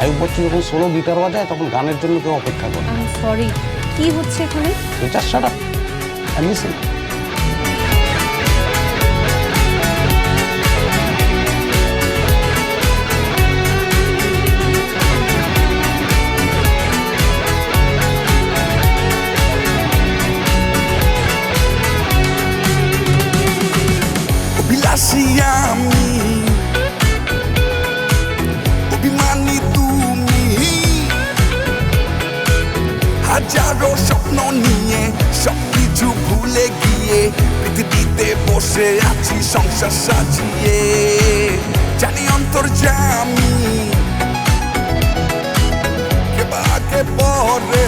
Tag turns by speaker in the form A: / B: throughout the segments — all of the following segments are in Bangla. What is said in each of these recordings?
A: আয়ুব বচ্চন যখন সোলো গিটার বাজায় তখন গানের জন্য কেউ অপেক্ষা করে।
B: সরি, কি হচ্ছে এখানে?
A: Just shut up and listen.
C: অভিলাষী আমি, অভিমানী তুমি, হাজারো স্বপ্ন নিয়ে সবকিছু ভুলে গিয়ে পৃথিবীতে বসে আছি সংসার সাজিয়ে। জানি অন্তর্যামী কে বা কে পরে,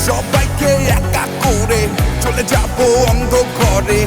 C: সবাইকে একা করে চলে যাবো অন্ধকারে।